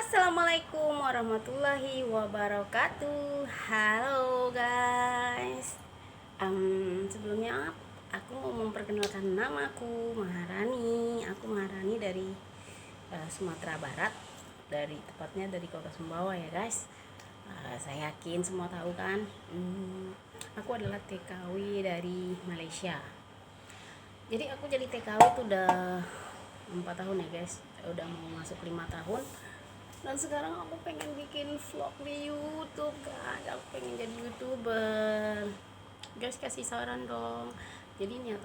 Assalamualaikum warahmatullahi wabarakatuh. Halo guys. Sebelumnya aku mau memperkenalkan namaku Maharani. Aku Maharani dari Sumatera Barat, dari tepatnya dari Kota Sumbawa ya guys. Saya yakin semua tahu kan. Aku adalah TKW dari Malaysia. Jadi aku jadi TKW itu udah 4 tahun ya guys. Udah mau masuk 5 tahun. Dan sekarang aku pengen bikin vlog di YouTube guys. Aku pengen jadi YouTuber. Guys, kasih saran dong. Jadi niat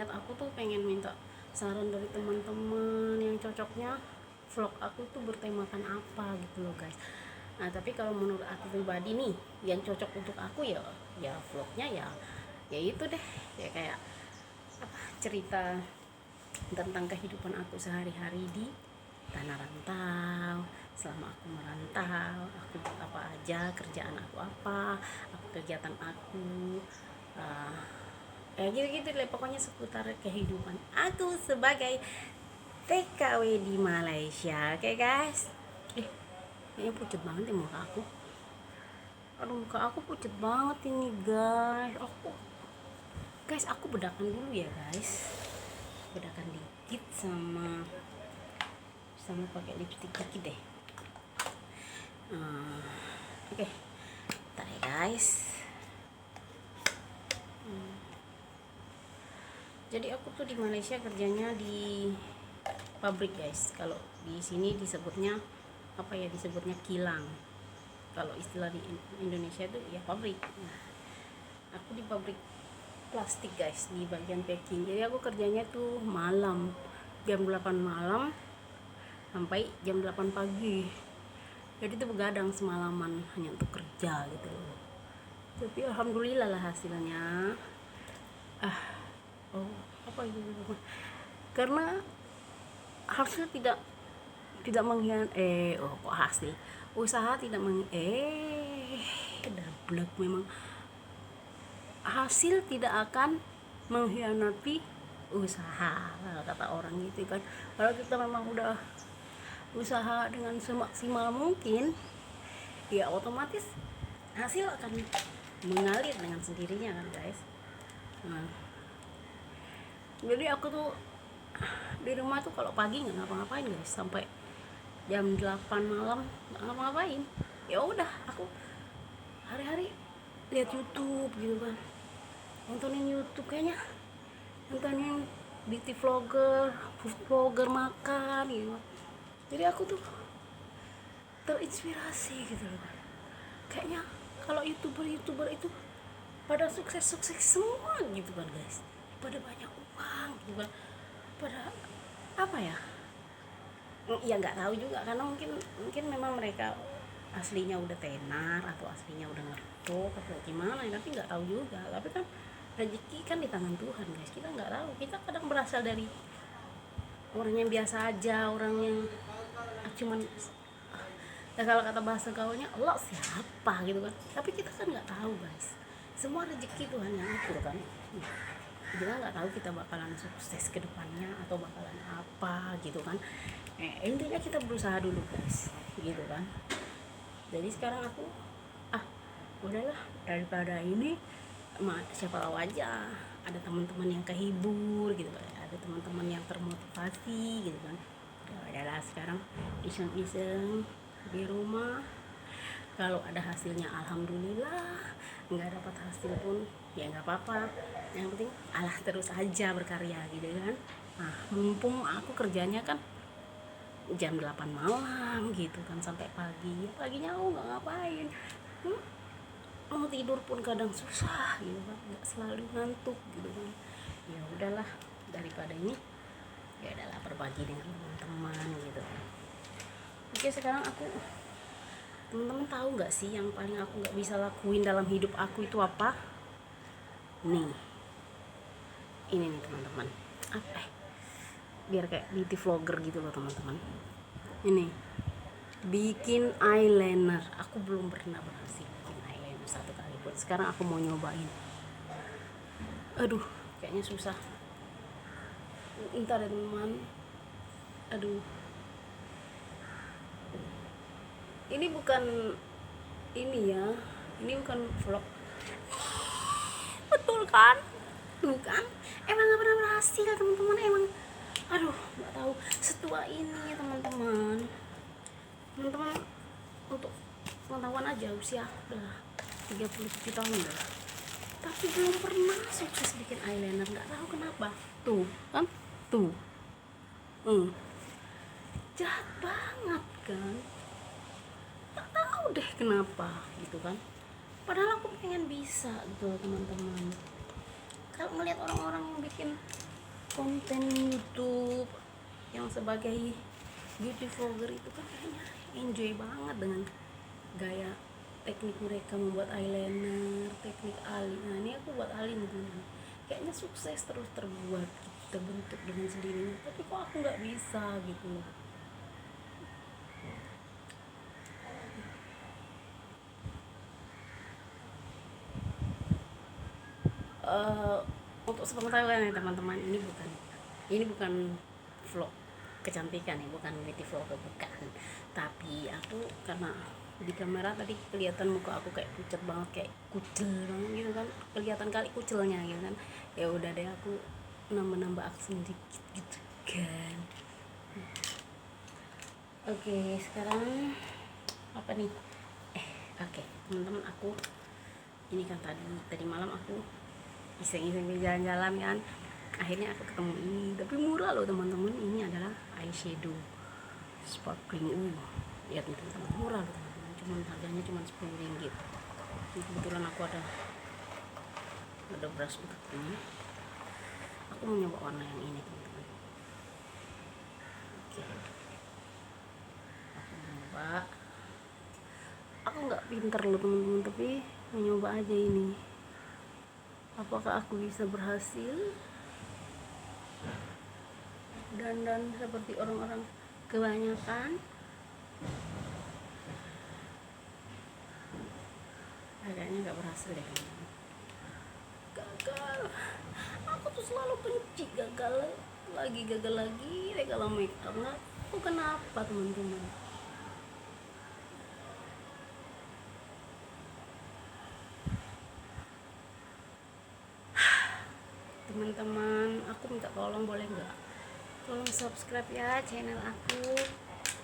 aku tuh pengen minta saran dari teman-teman yang cocoknya vlog aku tuh bertemakan apa gitu loh guys. Nah, tapi kalau menurut aku pribadi nih, yang cocok untuk aku ya vlognya ya itu deh. Ya kayak apa, cerita tentang kehidupan aku sehari-hari di tanah rantau. Selama aku merantau, aku apa aja, kerjaan aku apa kegiatan aku, gitu-gitu deh, pokoknya seputar kehidupan aku sebagai TKW di Malaysia. Oke guys. Kayaknya pucet banget ya muka aku. Aduh, muka aku pucet banget ini guys. Aku bedakan dulu ya guys. Bedakan dikit sama pakai lipstick dikit deh. Oke. Bentar ya guys. Jadi aku tuh di Malaysia kerjanya di pabrik guys. Kalau di sini disebutnya apa ya, disebutnya kilang. Kalau istilah di Indonesia itu ya pabrik. Nah, aku di pabrik plastik guys, di bagian packing. Jadi aku kerjanya tuh malam, jam 8 malam sampai jam 8 pagi. Jadi itu begadang semalaman hanya untuk kerja gitu. Tapi alhamdulillah lah hasilnya. Apa itu? Karena hasil tidak kok hasil usaha tidak dablek memang. Hasil tidak akan mengkhianati usaha, kata orang gitu kan. Kalau kita memang udah usaha dengan semaksimal mungkin, ya otomatis hasil akan mengalir dengan sendirinya kan guys. Nah, jadi aku tuh di rumah tuh kalau pagi nggak ngapa-ngapain guys, sampai jam 8 malam nggak ngapa-ngapain. Ya udah, aku hari-hari lihat YouTube gitu kan, nontonin YouTube, kayaknya nontonin beauty vlogger, food vlogger makan gitu. Jadi aku tuh terinspirasi gitu loh. Kayaknya kalau youtuber itu pada sukses semua gitu kan guys, pada banyak uang gitu kan, pada apa ya, ya nggak tahu juga, karena mungkin memang mereka aslinya udah tenar atau aslinya udah ngertuk atau gimana ya, tapi nggak tahu juga. Tapi kan rezeki kan di tangan Tuhan guys, kita nggak tahu. Kita kadang berasal dari orang yang biasa aja, orang yang cuman ya, kalau kata bahasa gaulnya Allah siapa gitu kan. Tapi kita kan nggak tahu guys, semua rezeki Tuhan yang atur kan. Kita nggak tahu kita bakalan sukses ke depannya atau bakalan apa gitu kan. Intinya kita berusaha dulu guys gitu kan. Jadi sekarang aku udahlah, daripada ini siapa tahu aja ada teman-teman yang kehibur gitu kan, ada teman-teman yang termotivasi gitu kan. Ya udahlah, sekarang iseng-iseng di rumah, kalau ada hasilnya alhamdulillah, nggak dapat hasil pun ya nggak apa-apa, yang penting Allah terus aja berkarya gitu kan. Nah, mumpung aku kerjanya kan jam 8 malam gitu kan sampai pagi, paginya aku nggak ngapain, mau tidur pun kadang susah gitu kan, nggak selalu ngantuk gitu kan. Ya udahlah, daripada ini ya udahlah, berbagi dengan teman-teman gitu. Oke, sekarang teman-teman tahu nggak sih yang paling aku nggak bisa lakuin dalam hidup aku itu apa? Nih, ini nih teman-teman, biar kayak beauty vlogger gitu loh teman-teman. Ini bikin eyeliner. Aku belum pernah berhasil bikin eyeliner satu kali pun. Sekarang aku mau nyobain. Aduh, kayaknya susah. Entar ya teman. Aduh, ini bukan ini ya, ini bukan vlog. Betul kan? Tuh kan, emang gak pernah berhasil teman-teman, emang aduh nggak tahu setua ini teman-teman. Teman-teman untuk pengetahuan aja, usia udah 37 tahun dah, tapi belum pernah sukses bikin eyeliner, nggak tahu kenapa. Tuh kan, tuh jahat banget kan, nggak tahu deh kenapa gitu kan, padahal aku pengen bisa gitu teman-teman. Kalau ngelihat orang-orang yang bikin konten YouTube yang sebagai beauty vlogger itu kan kayaknya enjoy banget dengan gaya teknik mereka membuat eyeliner, teknik alis. Nah ini aku buat alis nih teman-teman, kayaknya sukses terus terbuat, terbentuk dengan sendirinya, tapi kok aku nggak bisa gitu loh. Untuk sepengetahuan ya teman-teman, ini bukan vlog kecantikan ya, bukan beauty vlog, bukan. Tapi aku karena di kamera tadi kelihatan muka aku kayak pucat banget, kayak kucel banget gitu kan, kelihatan kali kucelnya gitu kan. Ya udah deh, aku nambah aksen dikit gitu kan. Oke, sekarang apa nih? Oke, teman-teman, aku ini kan tadi malam aku iseng-iseng jalan-jalan kan, akhirnya aku ketemu ini, tapi murah loh teman-teman. Ini adalah eyeshadow sparkling. Lihat nih teman-teman, murah loh teman-teman, cuman harganya cuma 10 ringgit. Ini kebetulan aku ada brush untuk ini, aku mau nyoba warna yang ini teman-teman. Oke, aku nyoba, aku nggak pinter loh teman-teman, tapi mau nyoba aja ini, apakah aku bisa berhasil dandan seperti orang-orang kebanyakan. Kayaknya nggak berhasil deh, gagal. Aku tuh selalu benci gagal lagi deh kalau make up. Nggak tahu kenapa teman-teman. Teman-teman, aku minta tolong, boleh nggak? Tolong subscribe ya channel aku,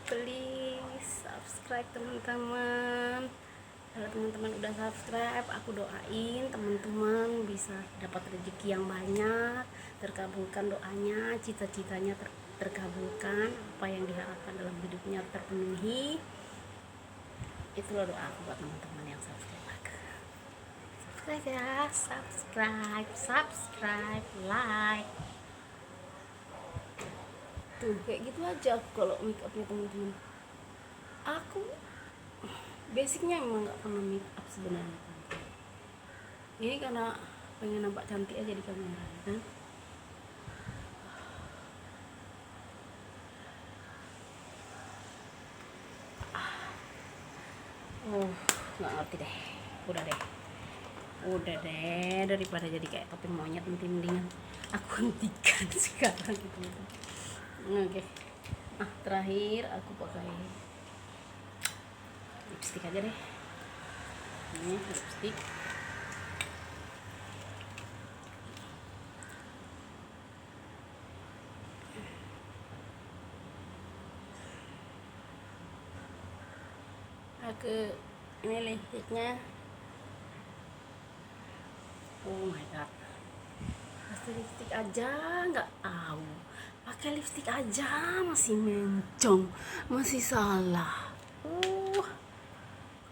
please subscribe teman-teman. Kalau teman-teman udah subscribe, aku doain teman-teman bisa dapat rezeki yang banyak, terkabulkan doanya, cita-citanya terkabulkan, apa yang diharapkan dalam hidupnya terpenuhi. Itulah doa aku buat teman-teman yang subscribe aku. Subscribe ya, subscribe, like. Tuh kayak gitu aja aku kalau make upnya teman-teman. Aku basicnya emang nggak pernah make up sebenarnya. Ini karena pengen nampak cantik aja di kamera kan. Nggak ngerti deh, udah deh daripada jadi kayak topeng monyet, mendingan aku hentikan sekarang gitu. Oke. Terakhir aku pakai lipstick aja deh. Ini lipstick. Ini lipstiknya. Oh my god. Pakai lipstick aja nggak tahu. Pakai lipstick aja masih mencong, masih salah.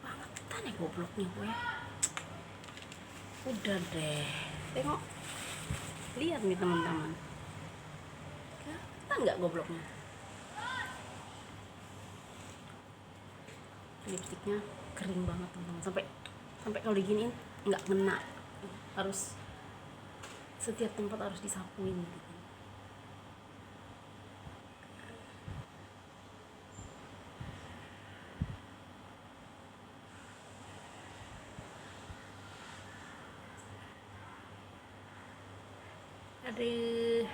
Bangetan ya gobloknya gue. Udah deh. Tengok. Lihat nih teman-teman. Kelihatan nggak gobloknya? Lipstiknya kering banget teman-teman, sampai kalau diginiin nggak ngena, harus setiap tempat harus disapuin gitu. Aduh,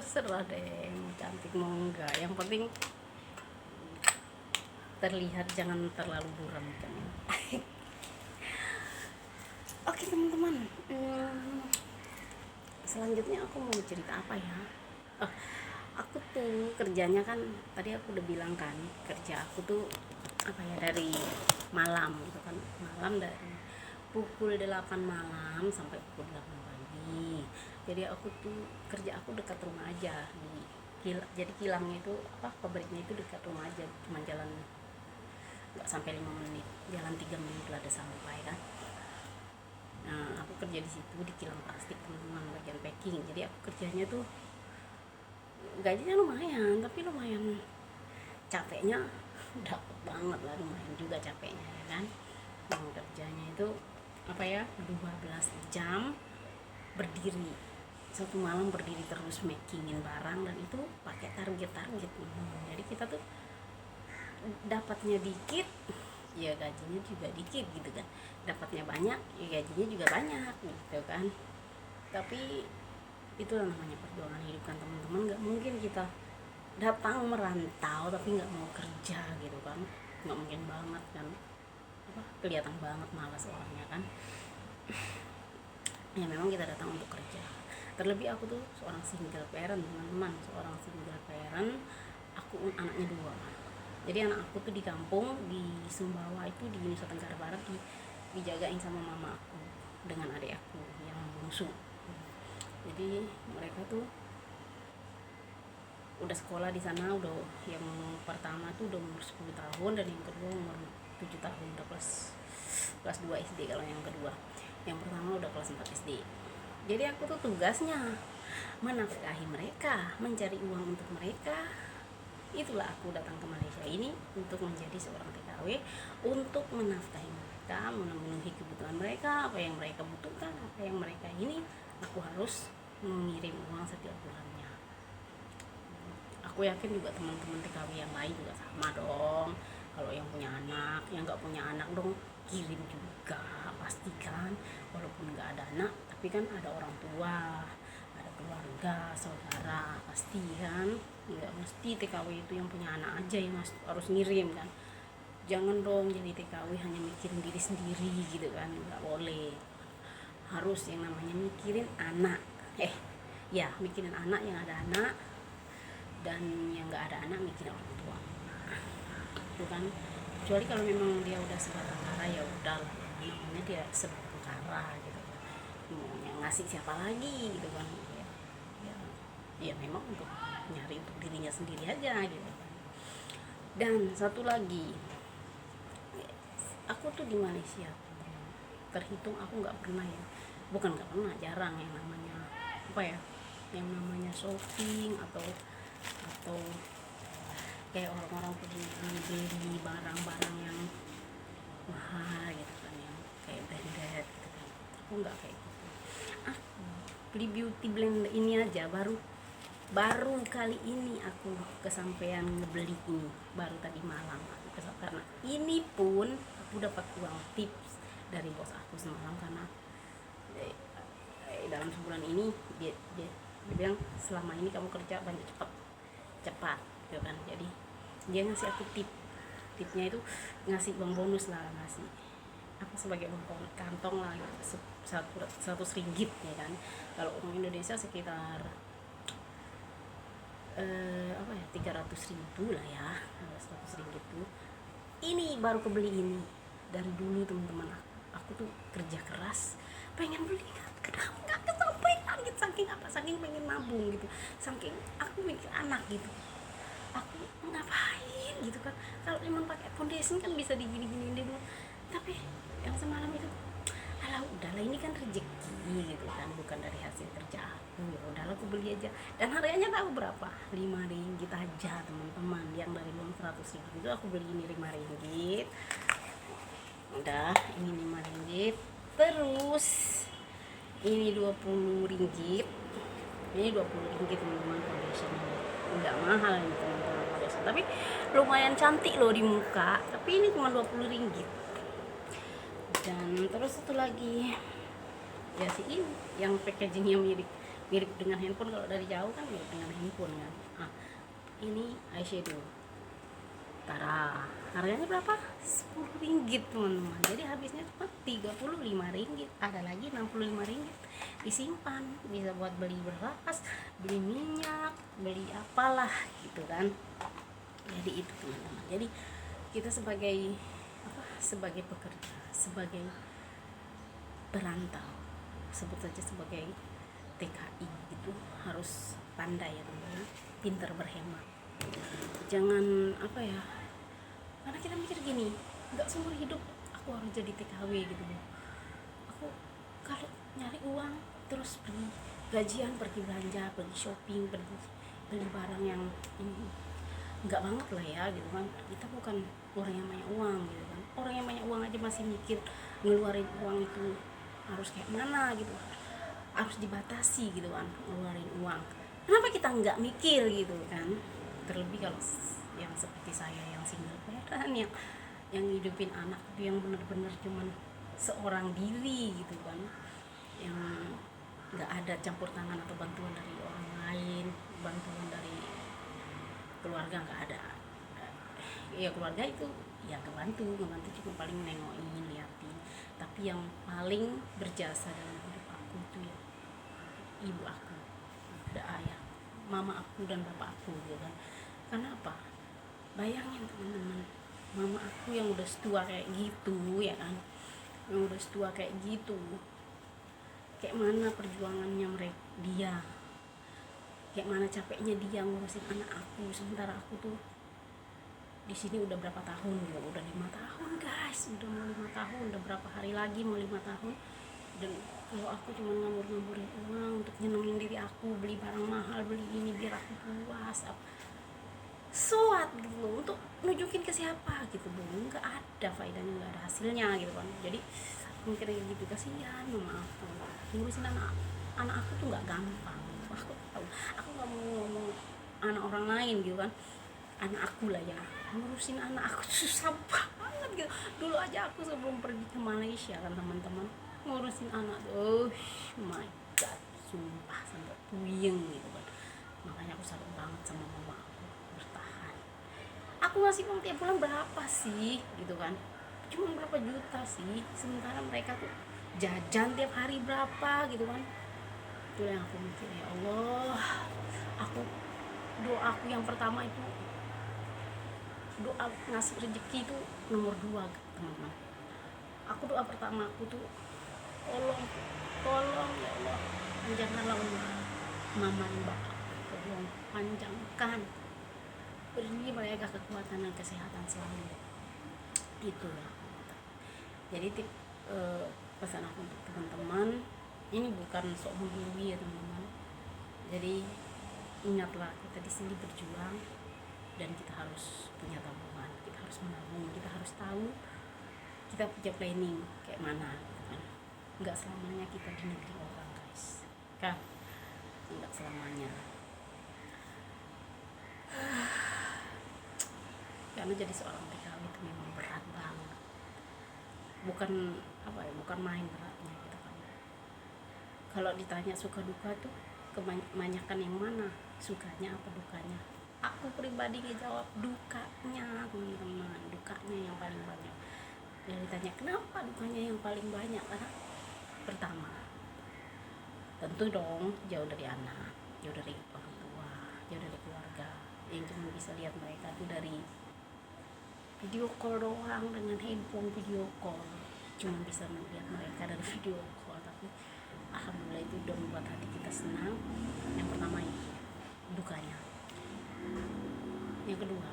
terserah deh mau cantik mau enggak, yang penting terlihat, jangan terlalu buram kan. Oke teman-teman, selanjutnya aku mau cerita apa ya. Oh, aku tuh kerjanya kan tadi aku udah bilang kan, kerja aku tuh apa ya, dari malam gitu kan, malam dari pukul 8 malam sampai pukul 8 pagi. Jadi aku tuh kerja aku dekat rumah aja jadi kilangnya itu apa, pabriknya itu dekat rumah aja, cuma jalan nggak sampai 5 menit, jalan 3 menit lah udah sampai kan. Nah aku kerja di situ di kilang plastik teman-teman, bagian packing. Jadi aku kerjanya tuh gajinya lumayan, tapi lumayan capeknya dapet banget lah, lumayan juga capeknya ya kan. Yang kerjanya itu apa ya, 12 jam berdiri, satu malam berdiri terus makingin barang, dan itu pakai target. Jadi kita tuh dapatnya dikit ya gajinya juga dikit gitu kan, dapatnya banyak ya gajinya juga banyak gitu kan. Tapi itulah namanya perjuangan hidup kan teman-teman. Nggak mungkin kita datang merantau tapi nggak mau kerja gitu kan, nggak mungkin banget kan, apa kelihatan banget malas orangnya kan. Ya memang kita datang untuk kerja. Terlebih aku tuh seorang single parent teman-teman, seorang single parent. Aku anaknya 2. Jadi anak aku tuh di kampung di Sumbawa itu, di Nusa Tenggara Barat, dijagain sama mama aku dengan adik aku yang bungsu. Jadi mereka tuh udah sekolah di sana, udah yang pertama tuh udah umur 10 tahun dan yang kedua umur 7 tahun, udah kelas 2 SD kalau yang kedua. Yang pertama udah kelas 4 SD. Jadi aku tuh tugasnya menafkahi mereka, mencari uang untuk mereka. Itulah aku datang ke Malaysia ini untuk menjadi seorang TKW, untuk menafkahi mereka, memenuhi kebutuhan mereka, apa yang mereka butuhkan, apa yang mereka ini. Aku harus mengirim uang setiap bulannya. Aku yakin juga teman-teman TKW yang lain juga sama dong. Kalau yang punya anak, yang nggak punya anak dong kirim juga pastikan, walaupun nggak ada anak tapi kan ada orang tua, ada keluarga, saudara, pasti kan. Nggak mesti TKW itu yang punya anak aja yang harus ngirim kan. Jangan dong jadi TKW hanya mikirin diri sendiri gitu kan, nggak boleh. Harus yang namanya mikirin anak, ya mikirin anak yang ada anak, dan yang nggak ada anak mikirin orang tua itu kan. Kecuali kalau memang dia udah sebatang kara, ya udah lah, namanya dia sebatang kara gitu kan, mau ngasih siapa lagi gitu kan. Ya memang untuk nyari untuk dirinya sendiri aja gitu kan. Dan satu lagi, aku tuh di Malaysia terhitung aku nggak pernah ya, bukan nggak pernah, jarang yang namanya apa ya, yang namanya shopping atau kayak orang-orang pergi beli barang-barang yang mahal gitu kan, yang kayak branded gitu kan. Aku nggak kayak gitu. Aku beli beauty blend ini aja baru kali ini aku kesampean ngebeli ini, baru tadi malam aku karena ini pun aku dapat uang tips dari bos aku semalam, karena dalam sebulan ini dia bilang selama ini kamu kerja banyak cepat gitu kan. Jadi dia ngasih aku tipnya itu ngasih uang bonus lah, ngasih apa sebagai uang kantong lah gitu, 100 ringgit ya kan. Kalau uang Indonesia sekitar 300.000 lah ya, 100 ringgit tuh. Ini baru kebeli ini dari dulu teman-teman. Aku tuh kerja keras pengen beli, kenapa nggak kesampaian gitu, saking pengen nabung gitu, saking aku mikir anak gitu. Aku ngapain gitu kan, kalau emang pakai foundation kan bisa digini-giniin dulu. Tapi yang semalam itu, alah udahlah ini kan rezeki gitu kan, bukan dari hasil kerja aku, ya udahlah aku beli aja. Dan harganya tahu berapa? 5 ringgit aja teman-teman. Yang dari uang 100 ringgit itu aku beli ini 5 ringgit. Udah, ini 5 ringgit. Terus ini 20 ringgit. Ini 20 ringgit teman-teman foundation ini. Enggak mahal ini teman-teman foundation, tapi lumayan cantik loh di muka. Tapi ini cuma 20 ringgit. Dan terus satu lagi ya si ini yang packagingnya mirip dengan handphone, kalau dari jauh kan mirip dengan handphone kan. Ini eyeshadow Tara, harganya berapa? 10 ringgit teman-teman. Jadi habisnya cuma 35 ringgit. Ada lagi 65 ringgit disimpan, bisa buat beli beras, beli minyak, beli apalah gitu kan. Jadi itu teman-teman. Jadi kita sebagai sebagai pekerja, sebagai perantau, sebut saja sebagai TKI gitu, harus pandai ya teman-teman, pintar berhemat. Jangan karena kita mikir gini, nggak seumur hidup aku harus jadi TKW gitu loh. Aku kalau nyari uang terus pergi gajian, pergi belanja, pergi shopping, pergi beli barang yang nggak banget lah ya gitu kan. Kita bukan orang yang banyak uang gitu kan. Orang yang banyak uang aja masih mikir ngeluarin uang itu harus kayak mana gitu, harus dibatasi gitu kan ngeluarin uang. Kenapa kita nggak mikir gitu kan? Terlebih kalau yang seperti saya yang single parent, yang hidupin anak itu yang benar-benar cuman seorang diri gitu kan, yang nggak ada campur tangan atau bantuan dari orang lain, bantuan dari keluarga nggak ada. Ya keluarga itu ya ngebantu cuma paling nengokin, liatin. Tapi yang paling berjasa dalam hidup aku itu ya ibu aku, ada ayah, mama aku dan bapak aku gitu kan. Karena apa? Bayangin teman-teman, mama aku yang udah setua kayak gitu ya kan, yang udah setua kayak gitu, kayak mana perjuangannya dia, kayak mana capeknya dia ngurusin anak aku. Sementara aku tuh di sini udah berapa tahun juga, udah 5 tahun guys, udah mau 5 tahun, udah berapa hari lagi mau 5 tahun. Dan kalau aku cuma ngambur-ngamburin uang untuk nyenengin diri aku, beli barang mahal, beli ini biar aku puas, suat gitu loh, untuk nunjukin ke siapa gitu loh, nggak ada faedahnya, nggak ada hasilnya gitu kan. Jadi mikirnya gitu, kasihan mama aku ngurusin anak aku tuh nggak gampang. Aku tahu, aku nggak mau ngomong anak orang lain gitu kan, anak aku lah ya, ngurusin anak aku susah banget gitu. Dulu aja aku sebelum pergi ke Malaysia kan teman-teman, ngurusin anak tuh, oh my god, sumpah sampai puyeng gitu kan. Makanya aku salut banget sama mama aku, bertahan. Aku ngasih uang tiap bulan berapa sih gitu kan, cuma berapa juta sih, sementara mereka tuh jajan tiap hari berapa gitu kan. Itu yang aku mikir, ya Allah, doa aku yang pertama itu, doa ngasih rezeki itu nomor 2 teman-teman. Aku doa pertama aku tuh, tolong ya Allah, panjangkanlah umur mama dan bapak, tolong panjangkan, beri mereka kekuatan dan kesehatan selalu. Itu ya. Jadi pesan aku untuk teman-teman, ini bukan sok menggurui ya teman-teman. Jadi ingatlah, kita di sini berjuang dan kita harus punya tabungan, kita harus menabung, kita harus tahu kita punya planning kayak mana gitu kan. Nggak selamanya kita di negeri orang guys kan, nggak selamanya. Karena jadi seorang TKW itu memang berat banget, bukan main beratnya gitu kan. Kalau ditanya suka duka tuh kebanyakan yang mana, sukanya apa dukanya? Aku pribadi ngejawab dukanya teman-teman, dukanya yang paling banyak. Jadi ditanya kenapa dukanya yang paling banyak, karena pertama tentu dong jauh dari anak, jauh dari orang tua, jauh dari keluarga, yang cuma bisa lihat mereka tuh dari video call doang, dengan handphone video call, cuma bisa melihat mereka dari video call. Tapi alhamdulillah itu udah membuat hati kita senang. Yang pertama itu dukanya. Yang kedua,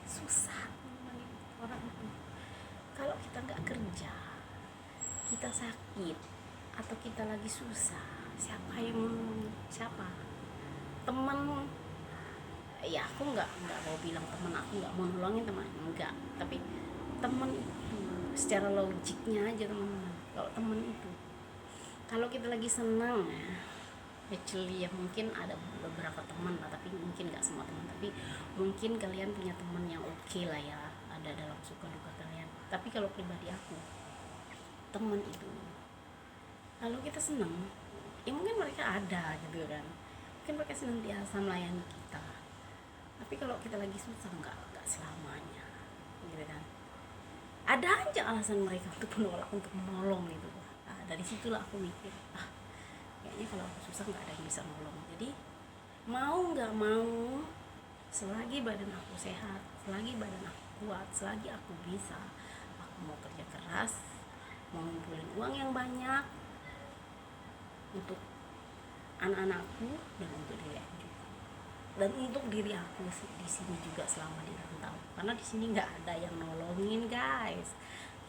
susah orang itu. Kalau kita nggak kerja, kita sakit atau kita lagi susah, siapa teman? Ya aku nggak mau bilang teman, aku nggak mau nolongin teman, enggak. Tapi teman itu secara logiknya aja teman-teman, kalau teman itu, kalau kita lagi senang ya, actually ya mungkin ada beberapa teman lah, tapi mungkin nggak semua teman. Tapi mungkin kalian punya teman yang oke lah ya, ada dalam suka duka kalian. Tapi kalau pribadi aku, teman itu kalau kita senang ya mungkin mereka ada gitu kan, mungkin mereka senantiasa melayani kita, tapi kalau kita lagi susah nggak selamanya gitu kan. Ada aja alasan mereka untuk menolak untuk menolong gitu. Nah, dari situlah aku mikir, kayaknya kalau aku susah nggak ada yang bisa nolong. Jadi mau nggak mau, selagi badan aku sehat, selagi badan aku kuat, selagi aku bisa, aku mau kerja keras, mau ngumpulin uang yang banyak untuk anak-anakku dan untuk diri aku juga, dan untuk diri aku di sini juga selama di rantau, karena di sini nggak ada yang nolongin guys.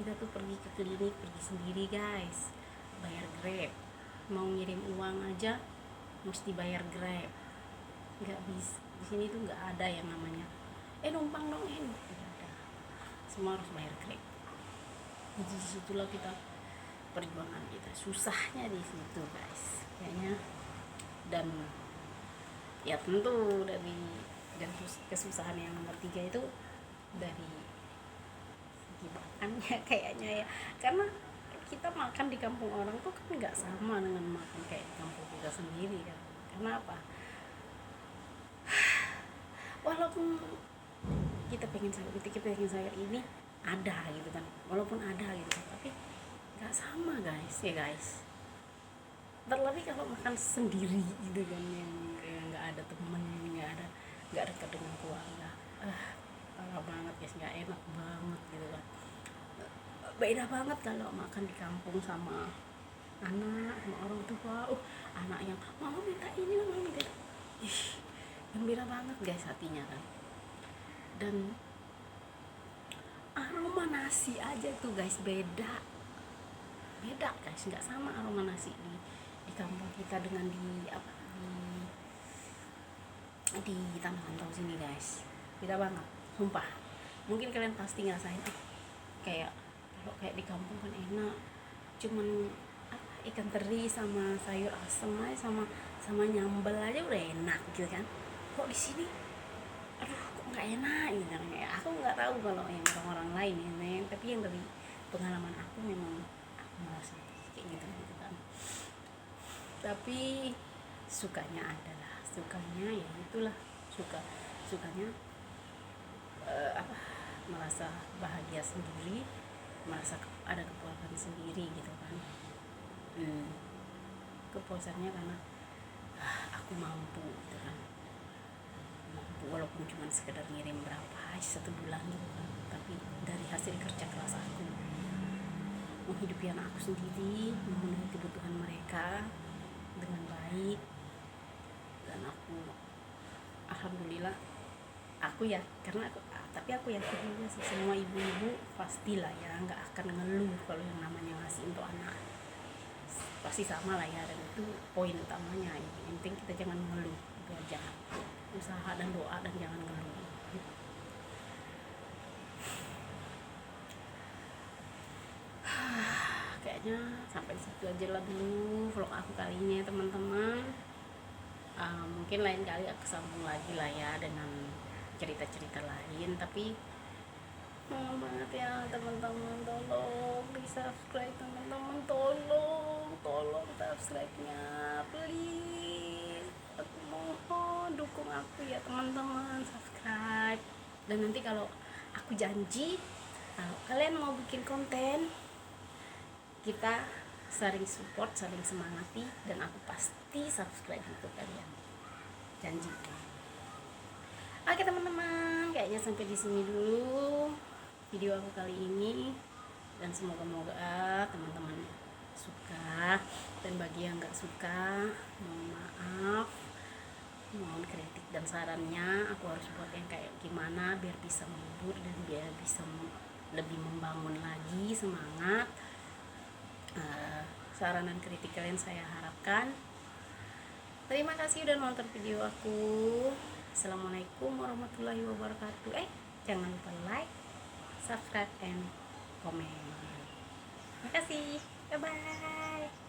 Kita tuh pergi ke klinik, pergi sendiri guys, bayar Grab, mau ngirim uang aja mesti bayar Grab, nggak bisa. Di sini tuh nggak ada yang namanya numpang dong, nggak ada, semua harus bayar Grab. Jadi disitulah kita perjuangan kita, susahnya di situ guys kayaknya. Dan ya tentu dan kesusahan yang nomor 3 itu dari segi makannya kayaknya ya, karena kita makan di kampung orang tuh kan nggak sama dengan makan kayak di kampung kita sendiri kan. Karena apa, walaupun kita pengen sayur ini ada gitu kan, walaupun ada gitu, tapi nggak sama guys ya guys. Terlebih kalau makan sendiri gitu kan, yang nggak ada temen, nggak dekat dengan keluarga, parah banget guys, nggak enak banget gitu kan. Beda banget kalau makan di kampung sama sama orang tua. Anak yang mama minta ini, mama minta itu, gembira banget guys hatinya kan. Dan aroma nasi aja tuh guys beda guys, nggak sama aroma nasi di kampung kita dengan di tanah rantau sini guys, beda banget sumpah. Mungkin kalian pasti ngerasain kayak kalau kayak di kampung kan enak, cuman ikan teri sama sayur asem aja sama nyambel aja udah enak gitu kan. Kok di sini kok nggak enak gitu kan. Ya, aku nggak tahu kalau yang orang-orang lain ya, tapi yang dari pengalaman aku memang aku merasa kayak gitu kan. Tapi sukanya ya itulah, sukanya merasa bahagia sendiri, merasa ada kepuasan sendiri gitu kan. Kepuasannya karena aku mampu gitu kan, walaupun cuma sekedar ngirim berapa aja 1 bulan gitu kan, tapi dari hasil kerja keras aku menghidupi anak aku sendiri, memenuhi kebutuhan mereka dengan baik. Dan aku alhamdulillah, tapi aku yakin juga sih semua ibu-ibu pastilah ya nggak akan ngeluh kalau yang namanya ngasih untuk anak, pasti sama lah ya. Dan itu poin utamanya, yang penting kita jangan ngeluh, itu aja, usaha dan doa dan jangan ngeluh. Kayaknya sampai situ aja lah dulu vlog aku kali ini ya teman-teman. Mungkin lain kali aku sambung lagi lah ya dengan cerita-cerita lain, tapi mohon banget ya teman-teman, tolong di subscribe teman-teman, tolong subscribe-nya please, aku mohon dukung aku ya teman-teman, subscribe. Dan nanti kalau aku janji, kalau kalian mau bikin konten, kita saling support, saling semangati, dan aku pasti subscribe untuk kalian, janji. Oke teman-teman, kayaknya sampai di sini dulu video aku kali ini, dan semoga teman-teman suka, dan bagi yang nggak suka mohon maaf, mohon kritik dan sarannya, aku harus buat yang kayak gimana biar bisa menghibur dan biar bisa lebih membangun lagi semangat. Saran dan kritik kalian saya harapkan. Terima kasih udah nonton video aku. Assalamualaikum warahmatullahi wabarakatuh. Jangan lupa like, subscribe, and comment. Terima kasih. Bye bye.